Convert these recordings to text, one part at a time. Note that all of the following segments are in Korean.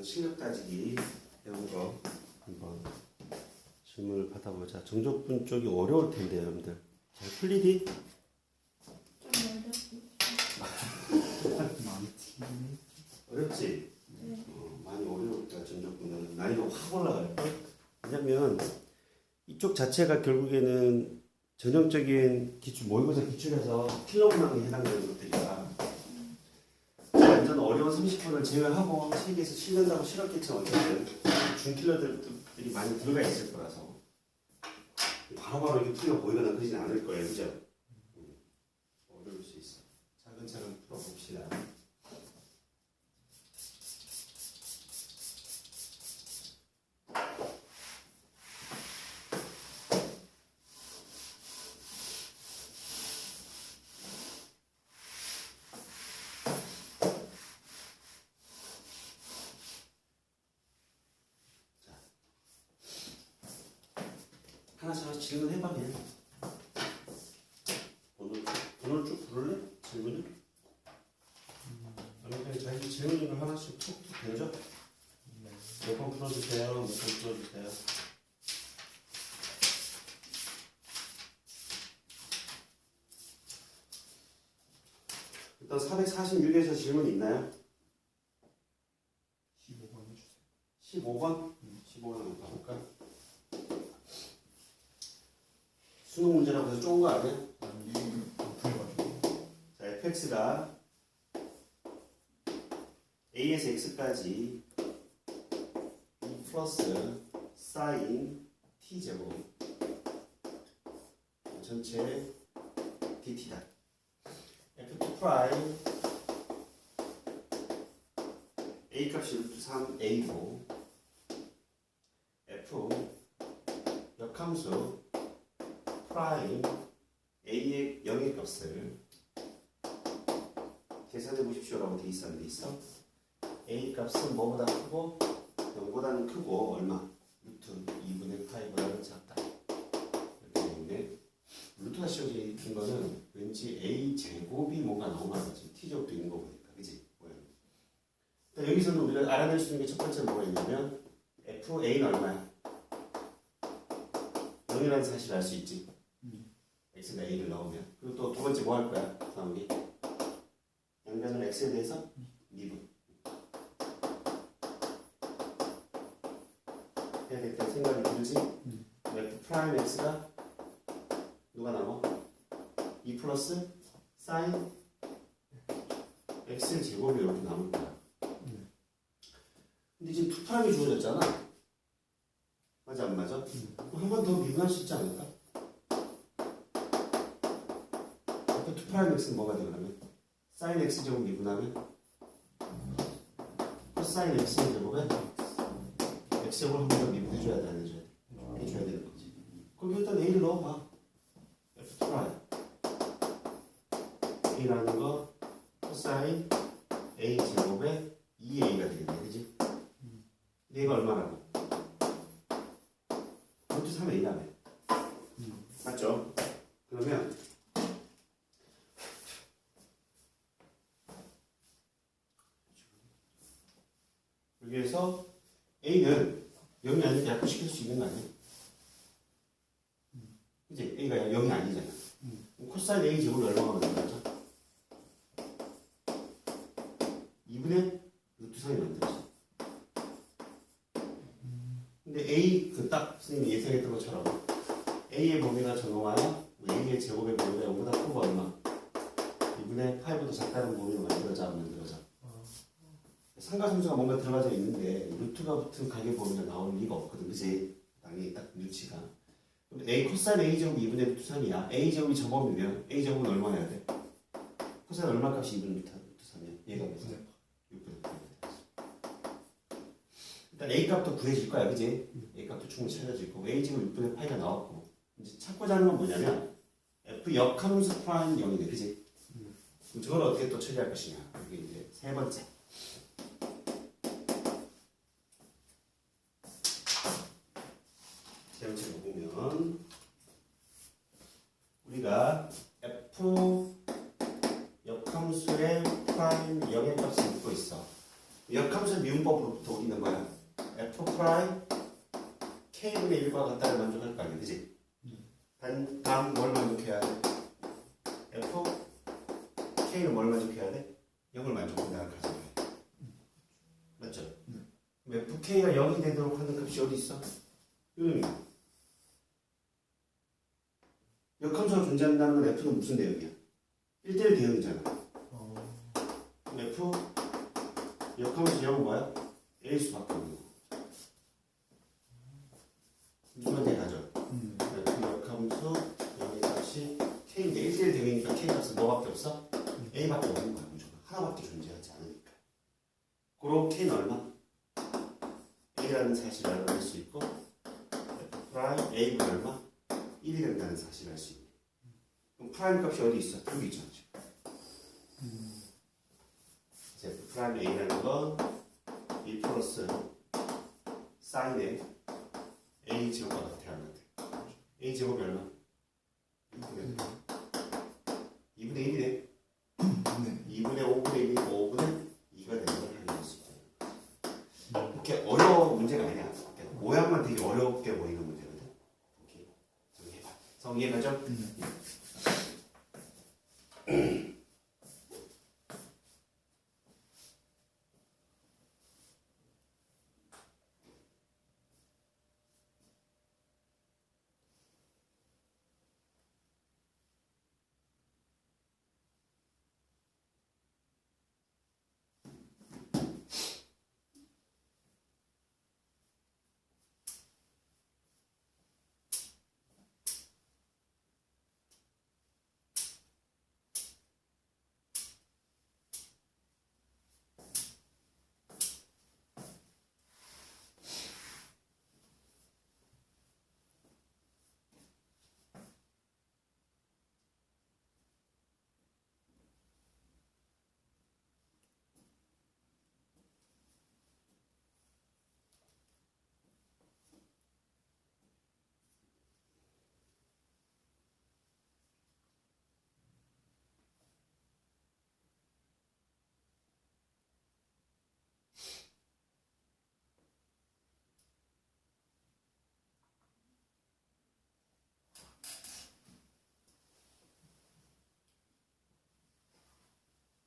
실력 따지기 배운 거 한번 질문을 받아보자. 정적분 쪽이 어려울 텐데 여러분들 잘 풀리디? 어렵지? 네. 많이 어려울까. 정적분은 난이도 확 올라갈걸? 왜냐면 이쪽 자체가 결국에는 전형적인 기출, 모의고사 기출에서 킬로그램에 해당되는 것들이라 완전 어려운 30분을 제외하고 책에서 실는다고 실었겠지만 어쨌든 준킬러들이 많이 들어가 있을 거라서 바로바로 이렇게 풀려 보이거나 그러진 않을 거예요. 그죠? 어려울 수 있어. 차근차근 풀어봅시다. 하나씩 질문해봐 그냥. 번호를 쭉 부를래? 질문을? 아니 그냥 자기 질문을 하나씩 툭툭 던져? 몇 번 풀어주세요. 몇 번 풀어주세요. 일단 446에서 질문 있나요? 15번 해주세요. 15번? 15번 한번 봐볼까? 수능 문제라고 해서 좋은 거 아니야? 구해가지고. 자, fx가 a에서 x까지 e 플러스 사인 t제곱 전체 dt다. f2 프라임 a 값이 루트 3a고 f 역함수 프라임 a의 0의 값을 계산해 보십시오라고 돼 있어. a 값은 뭐보다 크고 0보다는 크고 얼마? 루트 2분의 파이보다는 작다. 이렇게 되는데 루트가 씌워져 있는 거는 왠지 a 제곱이 뭔가 나오나 보지. t 제곱도 있는 거 보니까 그지? 여기서는 우리가 알아낼 수 있는 게 첫 번째 뭐가 있냐면 fa는 얼마야? 0이라는 사실을 알 수 있지. x가 a를 넣으면. 그리고 또 두 번째 뭐 할 거야? 나오기 양변을 x에 대해서 미분 해야 되겠다는 생각이 들지? f 프라임 x가 누가 나와? 2 플러스 사인 x 제곱이 이렇게 남을 거야. 근데 지금 2 프라임이 주어졌잖아. 맞아 안 맞아? 한 번 더 미분할 수 있지 않을까? f2 프라임 x는 뭐가 돼 그러면? 사인 x 제곱 미분하면 코사인 x 제곱에 x 제곱을 한 번 더 미분해줘야 돼 안 해줘야 돼? 해줘야 되는 거지. 그럼 일단 a를 넣어봐. f 프라임 a라는 거 코사인 a 제곱에 2a가 되겠네, 그지? 얘가 얼마라고? 루트 3a라며. 맞죠? 그러면 여기에서 a는 0이 아닌데 약분시킬 수 있는 거 아니야? 그치? a가 0이 아니잖아. 코사인 a 제곱이 얼마가 만들어져? 2분의 루트 3이 만들어져. 근데 a 딱 선생님이 예상했던 것처럼 a의 범위가 전호하여 a의 제곱의 범위가 0보다 크고 얼마? 2분의 8보다 작다는 범위로 만들어져 안 만들어져? 상가함수가 뭔가 들어가져 있는데 루트가 붙은 가계 범위가 나올 리가 없거든. 그치? 당연히 딱 유치가. 근데 a 코사인 a 제곱 2분의 루트 3이야. a 제곱이 저 범위면 a 제곱은 얼마여야 돼? 코사인 얼마 값이 2분의 루트 3이야? 얘가 몇 분? 6분의 8. 일단 a 값도 구해질 거야. 그치? a 값도 충분히 찾아질 거고 a 제곱 6분의 8가 나왔고 이제 찾고자 하는 건 뭐냐면 f 역함수 프라임 0이네. 그치? 그럼 저걸 어떻게 또 처리할 것이냐. 이게 이제 세 번째. 세 번째로 보면 우리가 f 역함수의 프라임 0의 값을 묻고 있어. 역함수 미분법으로부터 우리는 뭐야? f 프라임 k분의 1과 같다를 만족할 거 아니야, 그지? 다음 뭘 만족해야 돼? f k는 뭘 만족해야 돼? 0을 만족한다는 가정해. 맞죠? 그럼 fk가 0이 되도록 하는 값이 어디 있어? 역함수가 존재한다는 건 f는 무슨 대역이야? 1대1 대역이잖아. 그럼 f 역함수 0은 뭐야? a일 수밖에 없는 거. 무슨 말인지 가죠? f 역함수 0의 값이 k인데 1대1 대역이니까 k 값은 뭐밖에 없어? a밖에 없는 거야. 무조건 하나밖에 존재하지 않으니까. 그럼 k는 얼마? a라는 사실을 알아낼 수 있고 f 프라임 a분 얼마? 1이 된다는 사실을 알 수 있고. 그럼 프라임 값이 어디 있어? 여기 있잖아. f 프라임 a라는 건 1 플러스 사인의 a 제곱과 같아 안 같아? a 제곱이 얼마? 2분의 1이네. 2분의 5분의 1이고 5분의 2가 되는 걸 확인할 수 있잖아. 그렇게 어려운 문제가 아니야. 모양만 되게 어렵게 보이는 문제거든. 오케이. 정리해봐. 정리해가죠?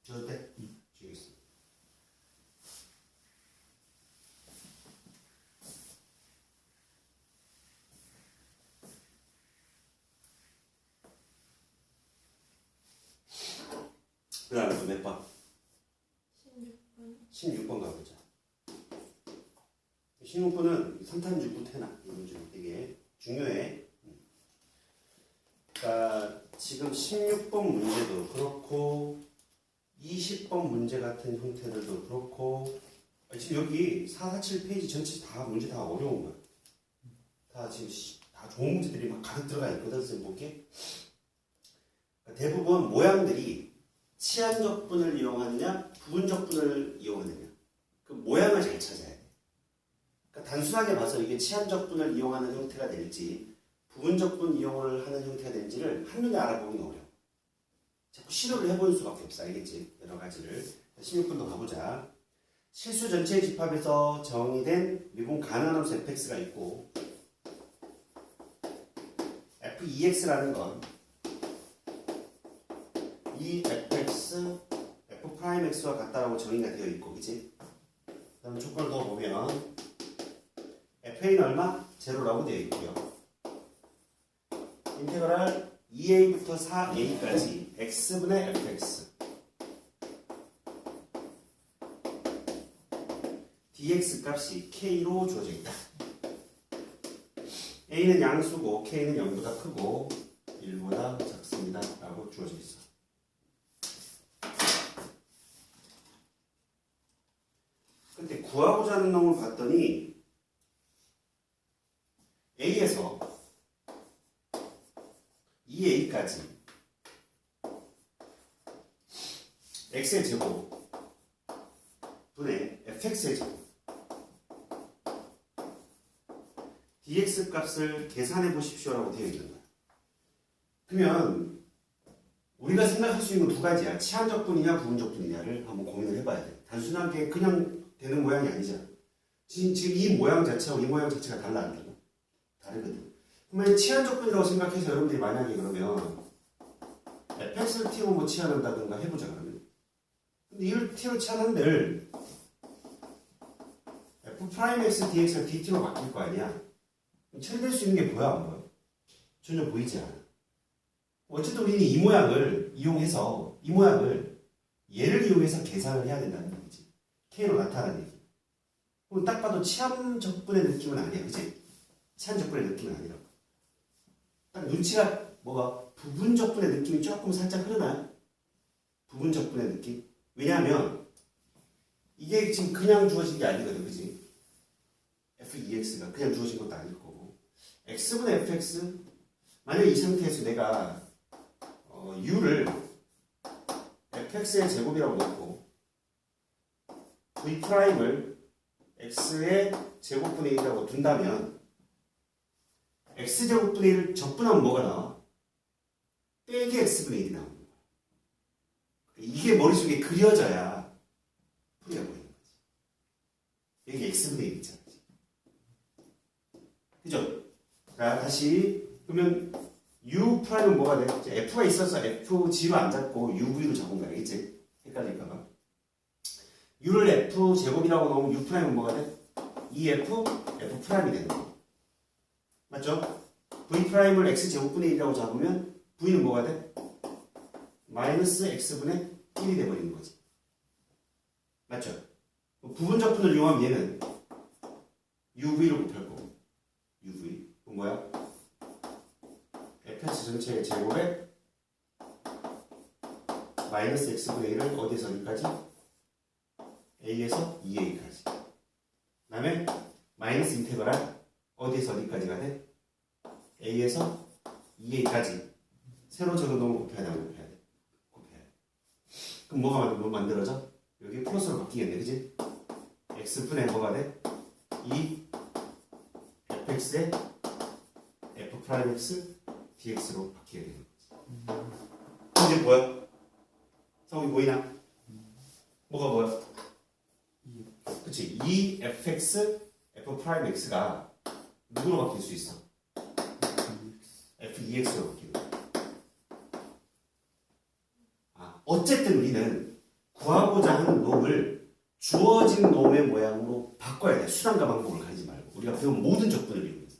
저도 때? 주겠습니다. 그 다음에 몇 번? 16번. 16번 가보자. 16번은 3탄6구 태나 이 문제 되게 중요해. 그러니까 지금 16번 문제도 그렇고 20번 문제 같은 형태들도 그렇고 지금 여기 447페이지 전체 다 문제 다 어려운 거야. 다 지금 다 좋은 문제들이 막 가득 들어가 있거든. 쌤 보기에. 그러니까 대부분 모양들이 치환적분을 이용하느냐 부분적분을 이용하느냐 그 모양을 잘 찾아야 돼. 그러니까 단순하게 봐서 이게 치환적분을 이용하는 형태가 될지 부분적분 이용을 하는 형태가 될지를 한눈에 알아보기는 어려워. 자꾸 시도를 해보는 수밖에 없어. 알겠지? 여러 가지를. 16분도 가보자. 실수 전체의 집합에서 정의된 미분 가능한 함수 fx가 있고 f2x라는 건 이 fx, f'x와 같다라고 정의가 되어 있고, 그치? 그 다음에 조건을 더 보면 fa는 얼마? 제로라고 되어 있고요. 인테그랄 2a부터 4a까지 x분의 fx dx 값이 k로 주어져 있다. a는 양수고 k는 0보다 크고 1보다 작습니다 라고 주어져 있어. 근데 구하고자 하는 놈을 봤더니 a에서 2a까지 x의 제곱 분의 fx의 제곱 dx 값을 계산해 보십시오라고 되어 있는 거야. 그러면 우리가 생각할 수 있는 건 두 가지야. 치환적 분이냐 부분적 분이냐를 한번 고민을 해봐야 돼. 단순하게 그냥 되는 모양이 아니잖아. 지금 이 모양 자체하고 이 모양 자체가 달라 안 달라? 다르거든. 그러면 치환 조건이라고 생각해서 여러분들이 만약에 그러면 fx를 t로 뭐 치환한다든가 해보자 그러면. 근데 이걸 t로 치환한들 f'x dx가 dt로 바뀔 거 아니야? 처리될 수 있는 게 보여 안 보여? 전혀 보이지 않아. 어쨌든 우리는 이 모양을 이용해서 이 모양을 얘를 이용해서 계산을 해야 된다는 얘기지. k로 나타나는 얘기. 그럼 딱 봐도 치환 적분의 느낌은 아니야, 그치? 치환 적분의 느낌은 아니라고. 딱 눈치가 뭐가 부분 적분의 느낌이 조금 살짝 흐르나요? 부분 적분의 느낌? 왜냐하면 이게 지금 그냥 주어진 게 아니거든, 그치? f(2x가) 그냥 주어진 것도 아닐 거고 x분의 fx 만약 이 상태에서 내가 u를 fx의 제곱이라고 놓고 v'을 x의 제곱분의 1이라고 둔다면 x제곱분의 1을 적분하면 뭐가 나와? 빼기 x분의 1이 나오는 거야. 이게 머릿속에 그려져야 풀이가 보이는 거지. 여기 x분의 1이잖아. 그죠? 자, 다시 그러면 u 프라임은 뭐가 돼? f가 있어서 f g로 안 잡고 uv로 잡은 거야, 알겠지? 헷갈릴까봐. u를 f 제곱이라고 넣으면 u 프라임은 뭐가 돼? 2f f 프라임이 되는 거. 맞죠? v 프라임을 x 제곱분의 1이라고 잡으면 v는 뭐가 돼? 마이너스 x분의 1이 돼버리는 거지. 맞죠? 부분 적분을 이용하면 얘는 uv로 곱할 거고. uv 그럼 뭐야? fx 전체의 제곱에 마이너스 x분의 1을 어디에서 어디까지? a에서 2a까지. 그 다음에 마이너스 인테그랄 어디에서 어디까지가 돼? a에서 2a까지. 새로 적어놓으면 곱해야 돼, 곱해야 돼? 곱해야 돼. 그럼 뭐가 만들어져? 여기 플러스로 바뀌겠네, 그지? x분의 뭐가 돼? 2 fx의 f'x dx로 바뀌게 되는 거지. 이제 뭐야? 성이 보이나? 뭐가 뭐야? 그치? 2fx f'x가 누구로 바뀔 수 있어? f2x로 바뀌는 거야. 어쨌든 우리는 구하고자 하는 놈을 주어진 놈의 모양으로 바꿔야 돼. 수단과 방법을 가리지 말고. 우리가 배운 모든 적분을 이용해서.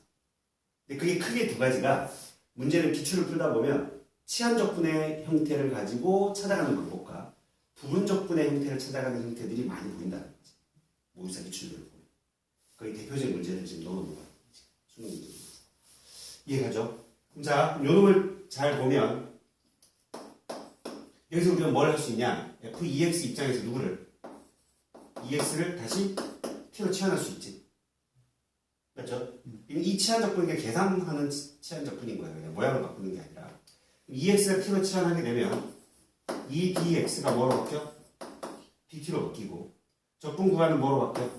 근데 그게 크게 두 가지가 문제는 기출을 풀다 보면 치환 적분의 형태를 가지고 찾아가는 방법과 부분 적분의 형태를 찾아가는 형태들이 많이 보인다는 거지. 모의사 기출들을 보면. 거의 대표적인 문제를 지금 넣어놓은 거야. 수능 문제. 이해가죠? 자, 요 놈을 잘 보면 여기서 우리가 뭘 할 수 있냐? f2x 입장에서 누구를? 2x를 다시 t로 치환할 수 있지. 맞죠? 이 치환 적분이 계산하는 치환 적분인 거예요. 그냥 모양을 바꾸는 게 아니라. 2x를 t로 치환하게 되면 이 dx가 뭐로 바뀌어? dt로 바뀌고 적분 구간은 뭐로 바뀌어?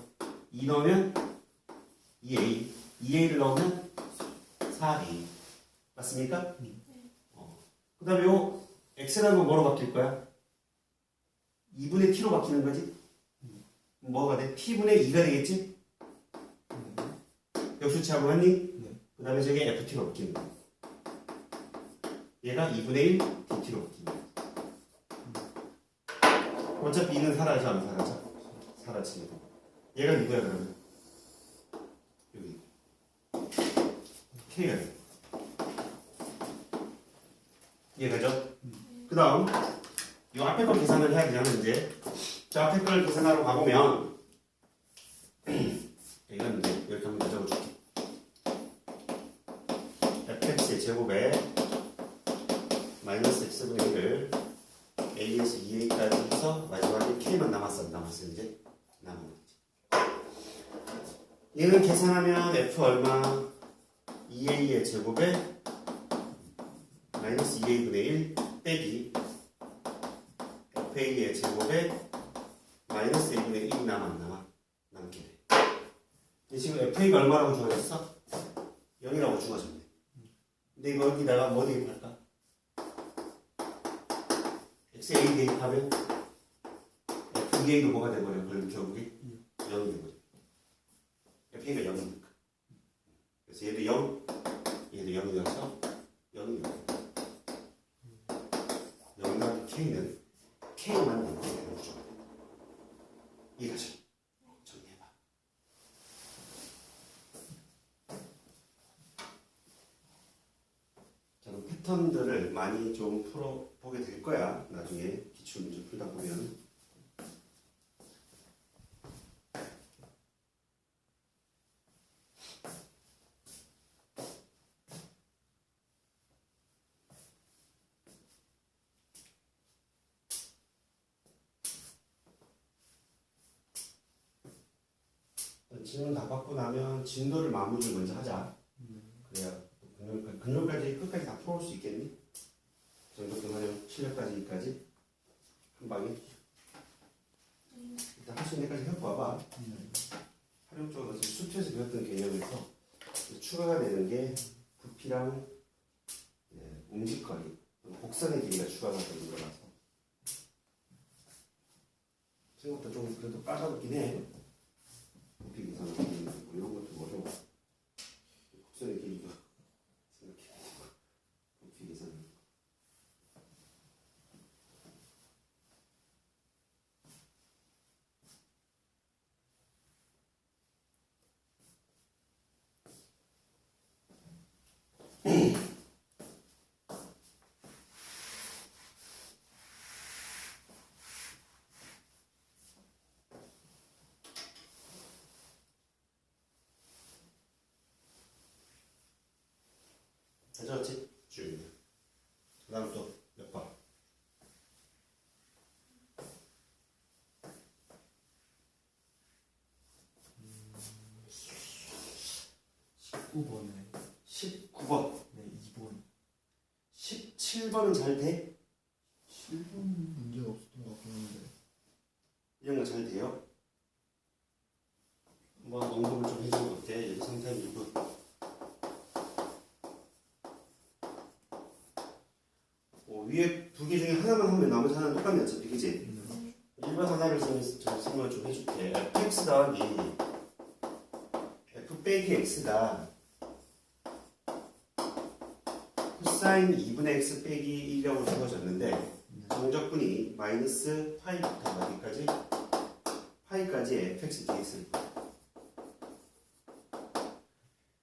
2 넣으면 2a, 2a를 넣으면 4a. 맞습니까? 그 다음에 요 x라는 건 뭐로 바뀔 거야? 2분의 t로 바뀌는 거지? 뭐가 돼? t분의 2가 되겠지? 역수치하고 했니? 네. 그 다음에 저게 ft로 바뀌는 거야. 얘가 2분의 1 dt로 바뀌는 거야. 어차피 2는 사라져 안 사라져? 사라지는 거. 얘가 누구야 그러면? 여기 k가 돼. 이해가죠? 그 다음 이 앞에 거 계산을 해야 되잖아 이제. 자, 앞에 걸 계산하러 가보면 이건 이제 이렇게 한번 적어줄게. fx의 제곱에 마이너스 x분의 1을 a에서 2a까지 해서 마지막에 k만 남았어 이제 남은 거지. 얘는 계산하면 f 얼마? 2a의 제곱에 마이너스 2a분의 1 빼기 fa의 제곱에 마이너스 a분의 1이 남게 돼. 근데 지금 fa가 얼마라고 주어졌어? 0이라고 주어졌네. 근데 이거 여기다가 뭐 대입할까? xa 대입하면 f2a도 뭐가 돼버려? 그럼 결국에 0이 되거든. f가 0이니까. 그래서 얘도 0, 얘도 0이 되어서 0이 0. 0과 k는 k만 되는 구조. 이해가죠? 정리해봐. 자, 그럼 패턴들을 많이 좀 풀어보게 될 거야. 나중에 기출문제 풀다 보면. 질문 다 받고 나면 진도를 마무리를 먼저 하자. 그래야 근로까지 끝까지 다 풀어올 수 있겠니? 정적분 활용 실력까지까지 한 방에 일단 할 수 있는 데까지 해갖고 와봐. 활용 쪽은 지금 수트에서 배웠던 개념에서 추가가 되는 게 부피랑 움직거리, 곡선의 길이가 추가가 되는 거라서 생각보다 좀 그래도 까다롭긴 해. 부피 계산을 하는 거 이런 것도 어려워. 곡선의 길이가 생각해가지고 부피 계산을. 가져왔지? 쭉. 그 다음 또 몇 번? 19번에 19번. 네 2번 17번은 잘 돼? 7번 문제가 없었던 것 같긴 한데 이런 거 잘 돼요? 한번 언급을 좀 해주면 어때? 여기 3, 4, 2분. 위에 두 개 중에 하나만 하면 나머지 하나는 똑같네 어차피 그지? 1번 하나를 설명을 좀 해줄게. fx 더하기 f 빼기 x가 코사인 2분의 x 빼기 1이라고 주어졌는데 정적분이 마이너스 파이부터 어디까지? 파이까지 fx dx일 거야.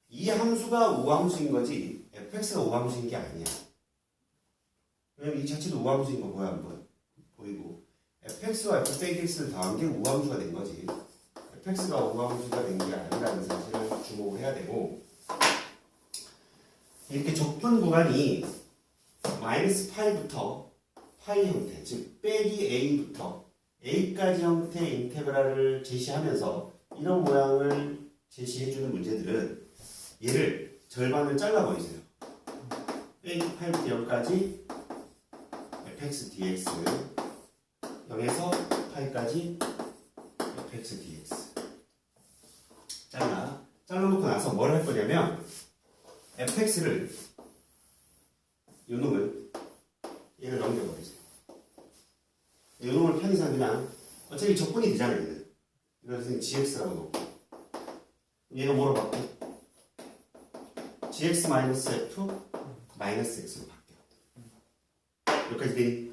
이 함수가 우함수인 거지 fx가 우함수인 게 아니야. 왜냐면 이 자체도 우함수인 거 뭐야 한번 보이고 fx와 f 빼기 x를 더한 게 우함수가 된 거지. fx가 우함수가 된 게 아니라는 사실을 주목을 해야 되고 이렇게 적분 구간이 마이너스 파이부터 파이 형태 즉 빼기 a부터 a까지 형태의 인테그랄을 제시하면서 이런 모양을 제시해주는 문제들은 얘를 절반을 잘라버리세요. 빼기 8부터 0까지 fx dx 0에서 파이까지 fx dx 잘라놓고 나서 뭘 할 거냐면 fx를 요놈을 얘를 넘겨버리세요. 요놈을 편의상 그냥 어차피 적분이 되잖아요. 얘는 그래서 gx라고 놓고 얘가 뭐로 바뀌어? gx 마이너스 f 마이너스 x로 바뀌어. 여기까지 되니?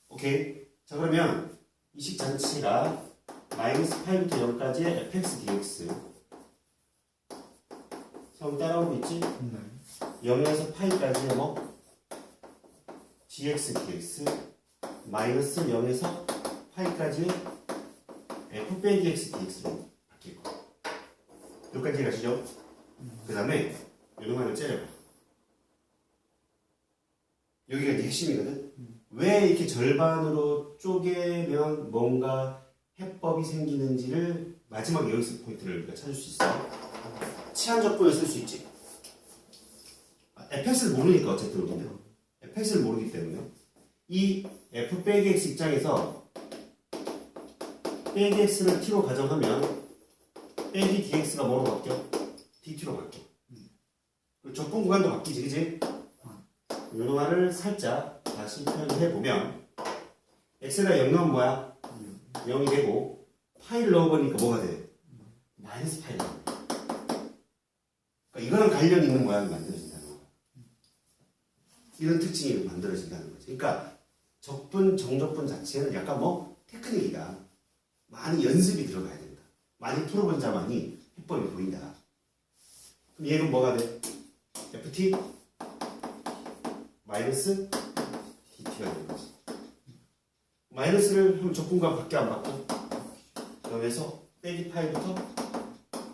오케이. 자 그러면 이 식 자체가 마이너스 8부터 0까지의 fx dx 성 따라오고 있지? 0에서 파이까지의 뭐? gx dx 마이너스 0에서 파이까지의 f 빼기 x dx로 바뀔 거야. 여기까지 가시죠? 그 다음에 요놈을 째려봐. 여기가 이제 핵심이거든? 왜 이렇게 절반으로 쪼개면 뭔가 해법이 생기는지를 마지막 여기서 포인트를 우리가 찾을 수 있어. 치한 적분을 쓸 수 있지. fx를 모르니까 어쨌든 우리는 fx를 모르기 때문에 이 f 빼기 x 입장에서 빼기 x를 t로 가정하면 빼기 dx가 뭐로 바뀌어? dt로 바뀌어. 적분 구간도 바뀌지, 그치? 요 말을 살짝 다시 표현을 해보면 x가 0 넣으면 뭐야? 0이 되고 파이를 넣어보니까 뭐가 돼? 마이너스 파이. 그러니까 이거랑 관련 있는 모양이 만들어진다는 거야. 이런 특징이 만들어진다는 거지. 그러니까 적분, 정적분 자체는 약간 뭐 테크닉이다. 많이 연습이 들어가야 된다. 많이 풀어본 자만이 해법이 보인다. 그럼 얘는 뭐가 돼? FT 마이너스 DT가 되는 거지. 마이너스를 하면 적분과 밖에 안 받고 그러면서 빼기 파이부터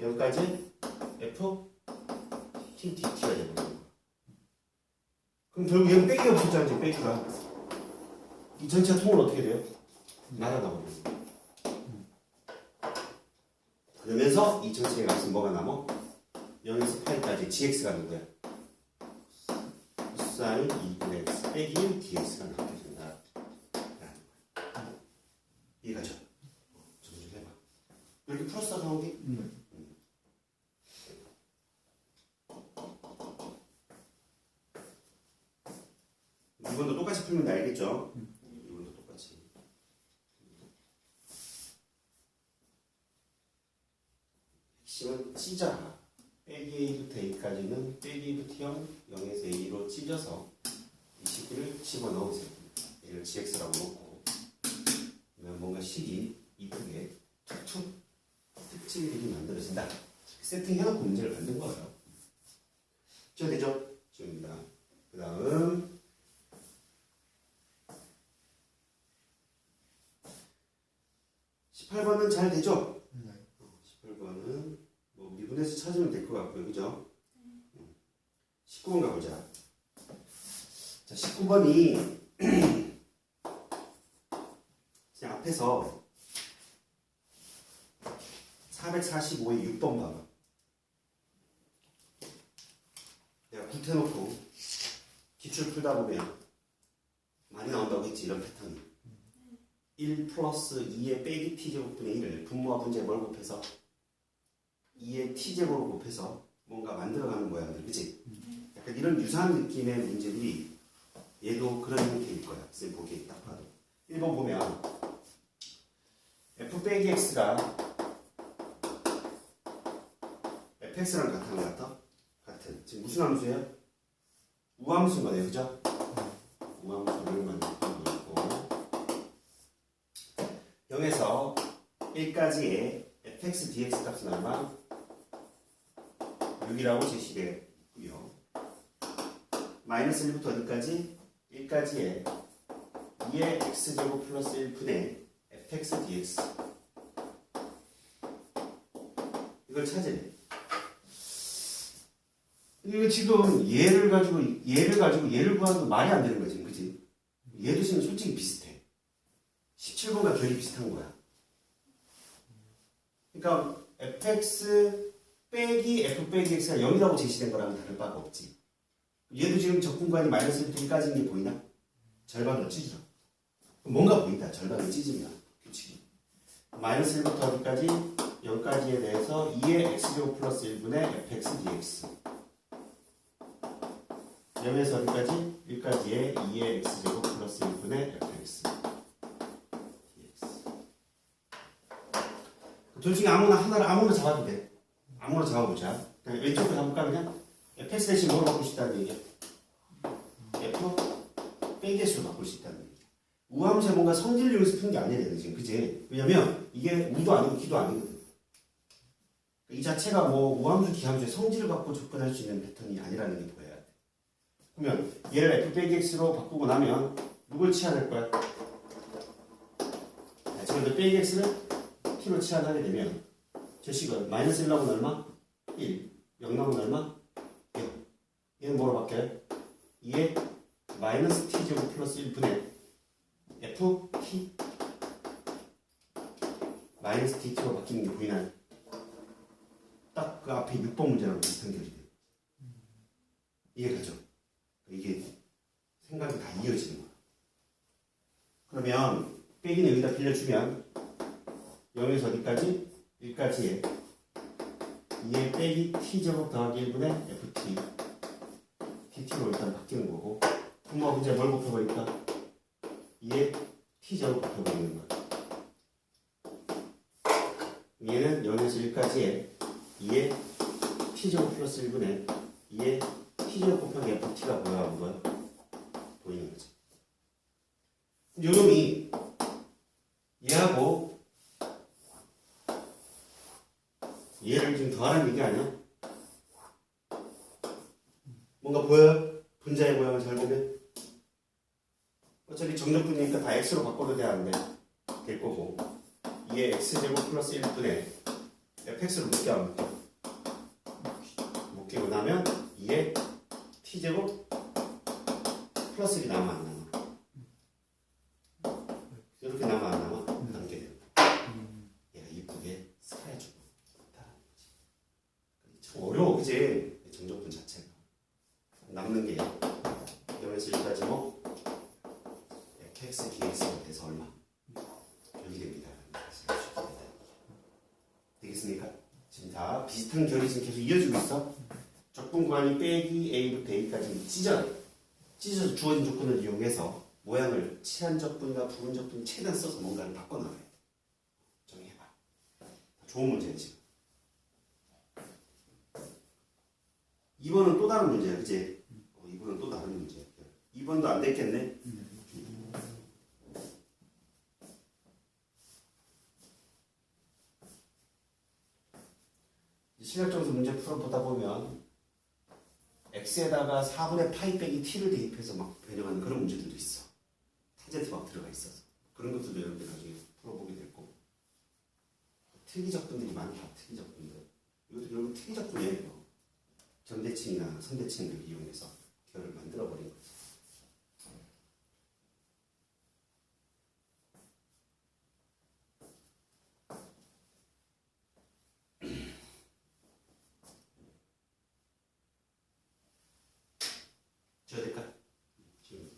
여기까지 F T DT가 되는 거야. 그럼 결국 얘는 빼기가 붙잖아. 지금 빼기가 이 전체가 통을 어떻게 돼요? 날아가 버리는 거야. 그러면서 이 전체의 값은 뭐가 남아? 0에서 파이까지 gx가 누구야? 코사인 2분의 x 빼기 1 dx가 나오게 된다. 이해가죠? 좀 해봐. 이렇게 풀었어, 나오기? 이번도 똑같이 풀면 알겠죠? 이번도 똑같이. 핵심은 찢어라. 빼기 a부터 a까지는 빼기 a부터 0, 0에서 a로 찢어서 이 식을 집어넣으세요. 얘를 gx라고 놓고 그러면 뭔가 식이 이쁘게 툭툭 특징들이 만들어진다. 세팅해놓고 문제를 만든 거예요. 되죠? 지금입니다. 그 다음 18번은 잘 되죠? 18번은 뭐 미분에서 찾으면 될 것 같고요. 그죠? 19번 가보자. 자, 19번이 그냥 앞에서 445의 6번 봐봐. 내가 굿해놓고 기출 풀다 보면 많이 나온다고 했지, 이런 패턴이. 1 플러스 2의 빼기 t제곱분의 1을 분모와 분자에 뭘 곱해서 2의 t제곱을 곱해서 뭔가 만들어가는 모양들, 그치? 약간 이런 유사한 느낌의 문제들이 얘도 그런 형태일 거야. 쌤 보기에 딱 봐도. 1번 보면 f 빼기 x가 fx랑 같은 거 같아? 같은. 지금 무슨 함수예요? 우함수인 거네요. 그죠? 우함수를 만들고 있고 0에서 1까지의 fx dx 값은 얼마? 6이라고 제시되어 있고요. 마이너스 1부터 어디까지? 1까지의 2의 x제곱 플러스 1분의 fx dx 이걸 찾으래. 이거 지금 얘를 가지고 얘를 구하는 건 말이 안 되는 거야 지금, 그치? 얘도 지금 솔직히 비슷해. 17번과 결이 비슷한 거야. 그러니까 fx 빼기 f 빼기 x가 0이라고 제시된 거랑은 다를 바가 없지. 얘도 지금 적분관이 마이너스 1부터 1까지인 게 보이나? 절반으로 찢어. 뭔가 보인다. 절반으로 찢으면 규칙이. 마이너스 1부터 어디까지? 0까지에 대해서 2의 x제곱 플러스 1분의 fx dx 0에서 어디까지? 1까지의 2의 x제곱 플러스 1분의 fx dx 둘 중에 아무나 잡아도 돼. 아무나 잡아보자. 그냥 왼쪽으로 잡을까 그냥? fx 대신 뭐로 바꿀 수 있다는 얘기야? f 빼기 x로 바꿀 수 있다는 얘기야. 우함수에 뭔가 성질을 이용해서 푸는 게 아니야 지금, 그치? 왜냐면 이게 우도 아니고 기도 아니거든. 이 자체가 뭐 우함수 기함수의 성질을 갖고 접근할 수 있는 패턴이 아니라는 게 보여야 돼. 그러면 얘를 f 빼기 x로 바꾸고 나면 누굴 치환할 거야? 지금 빼기 x를 t로 치환하게 되면 저 식은 마이너스 1 나오면 얼마? 1. 0 나오면 얼마? 0. 얘는 뭐로 바뀌어요? 2의 마이너스 t제곱 플러스 1분의 ft 마이너스 dt로 바뀌는 게 보이나요? 딱 그 앞에 6번 문제랑 비슷한 결이 돼요. 이해가죠? 이게 생각이 다 이어지는 거야. 그러면 빼기는 여기다 빌려주면 0에서 어디까지? 1까지의 2의 빼기 t제곱 더하기 1분의 ft dt로 일단 바뀌는 거고 분모와 분자에 뭘 곱해버릴까? 2의 t제곱 곱해버리는 거야. 얘는 0에서 1까지의 2의 t제곱 플러스 1분의 2의 t제곱 곱하기 ft가 뭐야? 뭐야? 보이는 거지. 요놈이 얘하고 얘를 지금 더하는 얘기 아니야? 뭔가 보여요? 분자의 모양을 잘 보면? 어차피 정적분이니까 다 x로 바꿔도 될 거고 2의 x제곱 플러스 1분의 fx를 묶여 안 묶여? 묶이고 나면 2의 t제곱 플러스 1이 남아 안 남아? 이렇게 남아 안 남아? 남게 된다. 얘가 이쁘게 스크래치고 있다는 거지. 참 어려워 그치? 정적분 자체가 남는 게 0에서 1까지 뭐 fx dx가 돼서 얼마? 여기 됩니다. 되겠습니까? 지금 다 비슷한 결이 지금 계속 이어지고 있어. 적분 구간이 빼기 a부터 a까지 찢어서 주어진 조건을 이용해서 모양을 칠한 적분과 부분 적분 최대한 써서 뭔가를 바꿔나가야 돼. 정리해봐. 좋은 문제야 지금. 2번은 또 다른 문제야, 그치? 2번은 또 다른 문제야. 2번도 안 됐겠네? 실력점수 문제 풀어보다 보면 x에다가 4분의 파이 빼기 t를 대입해서 막 변형하는 그런 문제들도 있어. 탄젠트 막 들어가 있어서 그런 것들도 여러분들 나중에 풀어보게 될 거고. 특이적분들이 많다. 특이적분들. 이것도 결국 특이적분이에요. 점대칭이나 선대칭을 이용해서 결을 만들어버린 거지. 줘야 될까? 지금.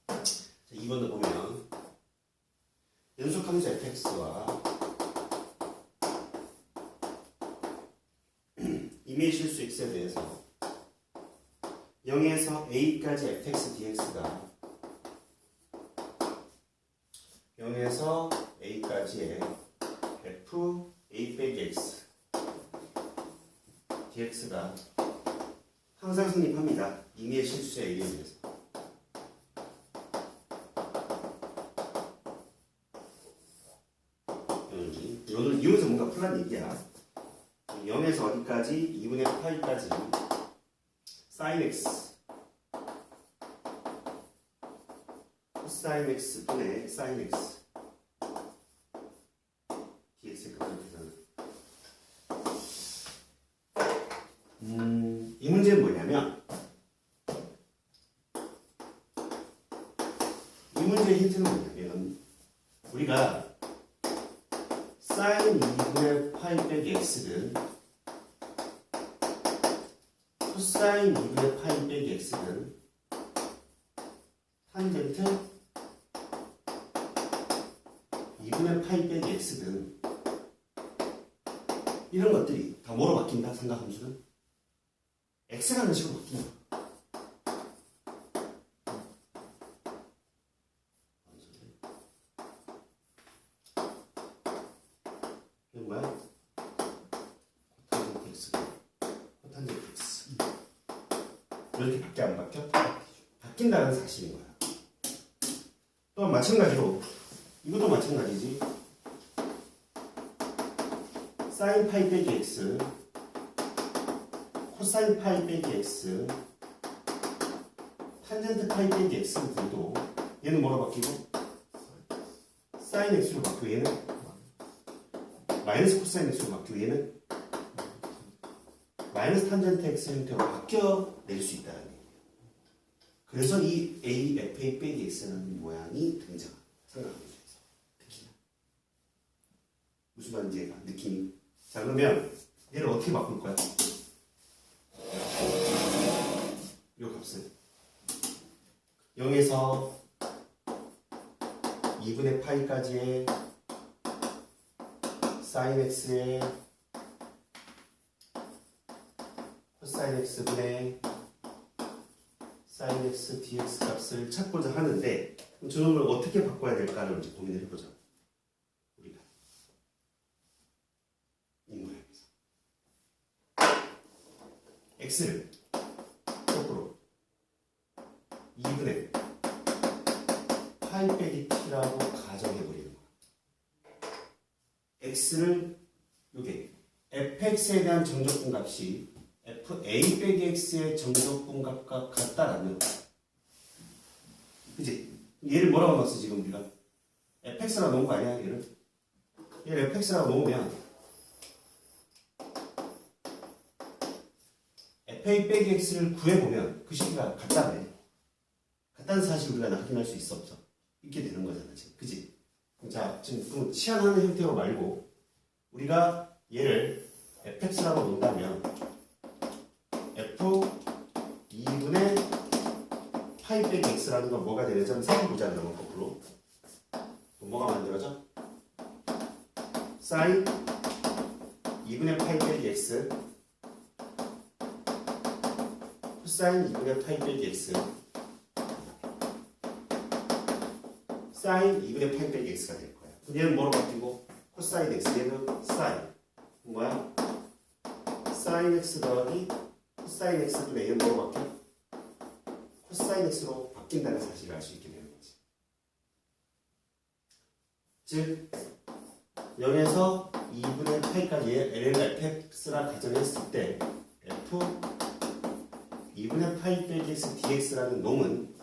자, 2번도 보면 연속함수 fx와 임의 실수 x에 대해서 0에서 a까지 fx dx가 0에서 a까지의 f a 빼기 x dx가 항상 성립합니다. 임의의 실수에 의해서. 이거를 이용해서 뭔가 풀란 얘기야. 0에서 어디까지? 2분의 파이까지 sin x 코사인 x 분의 sin x dx가 그렇게 되잖아. 이 문제는 뭐냐면 이 문제의 힌트는 뭐냐면 우리가 sin 2분의 파이 빼기 x는 코사인 2분의 파이 빼기 x는 탄젠트 2분의 파이 빼기 x는 이런 것들이 다 뭐로 바뀐다? 삼각함수는 x라는 식으로 바뀐다. 이게 뭐야? 코탄젠트 x, 코탄젠트 x 이렇게 바뀌어 안 바뀌어? 바뀐다는 사실인 거야. 또 마찬가지로 이것도 마찬가지지. 사인 파이 빼기 x 코사인 파이 빼기 x 탄젠트 파이 빼기 x들도 얘는 뭐로 바뀌고 사인 x로 바뀌고 얘는 마이너스 코사인 x로 바뀌고 얘는 마이너스 탄젠트 x 형태로 바뀌어 낼 수 있다는 얘기예요. 그래서 이 a fa 빼기 x라는 모양이 등장합니다. 삼각함수에서 특히나 무슨 말인지 얘가 느낌이. 자, 그러면 얘를 어떻게 바꿀 거야? 이 값은 0에서 2분의 파이까지의 sin x의 코사인 x분의 사인 x dx 값을 찾고자 하는데 그럼 저놈을 어떻게 바꿔야 될까를 이제 고민을 해보자. 우리가 이 모양에서 x를 거꾸로 2분의 파이 빼기 t라고 가정해버리는 거야. x를 요게 fx에 대한 정적분 값이 fa 빼기 x의 정적분 값과 같다라면 그치? 얘를 뭐라고 넣었어 지금 우리가? fx라고 놓은 거 아니야 얘를? 얘를 fx라고 놓으면 fa 빼기 x를 구해보면 그 식이가 같다네. 같다는 사실 우리가 확인할 수 있어 없어? 있게 되는 거잖아 지금 그치? 자 지금 그럼 치환하는 형태로 말고 우리가 얘를 fx라고 놓는다면 f 2분의 파이 빼기 x라는 건 뭐가 되는지 한번 생각해보자. 그러면 거꾸로 뭐가 만들어져? 사인 2분의 파이 빼기 x 코사인 2분의 파이 빼기 x 사인 2분의 파이 빼기 x가 될 거야. 얘는 뭐로 바뀌고 코사인 x 얘는 사인 뭐야? 사인 x 더하기 코사인 x분의 얘는 뭐로 바뀌어? 코사인 x로 바뀐다는 사실을 알 수 있게 되는 거지. 즉 0에서 2분의 파이까지 l을 fx라 가정했을 때 f 2분의 파이 빼기 x dx라는 놈은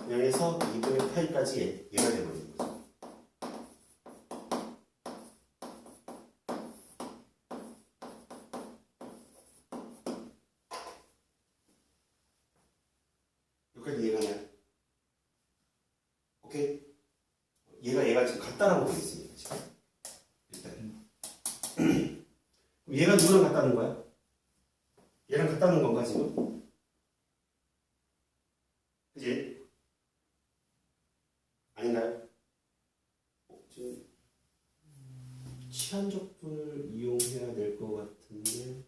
0에서 2분의 파이까지 얘가 되버리는 거죠. 여기까지 이해가 나요? 오케이? 얘가 지금 같다라고 되어 있으니까 지금 일단 그럼 얘가 누구랑 같다는 거야? 얘랑 같다는 건가 지금? 그지? 아닌가요? 지금 치환적분을 이용해야 될 것 같은데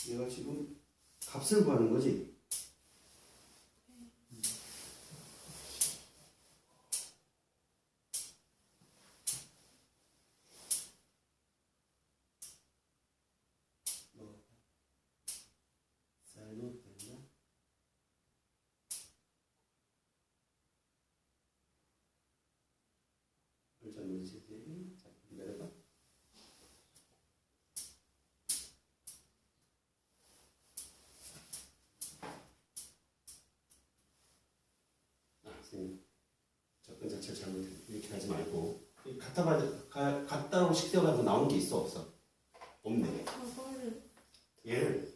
얘가 지금 값을 구하는 거지? 잘못됐나? 잘못이지? 자, 기다려봐. 선생님, 접근 자체를 잘못했네. 이렇게 하지 말고 같다고 식대어가지고 나오는 게 있어 없어? 없네. 저거를 얘를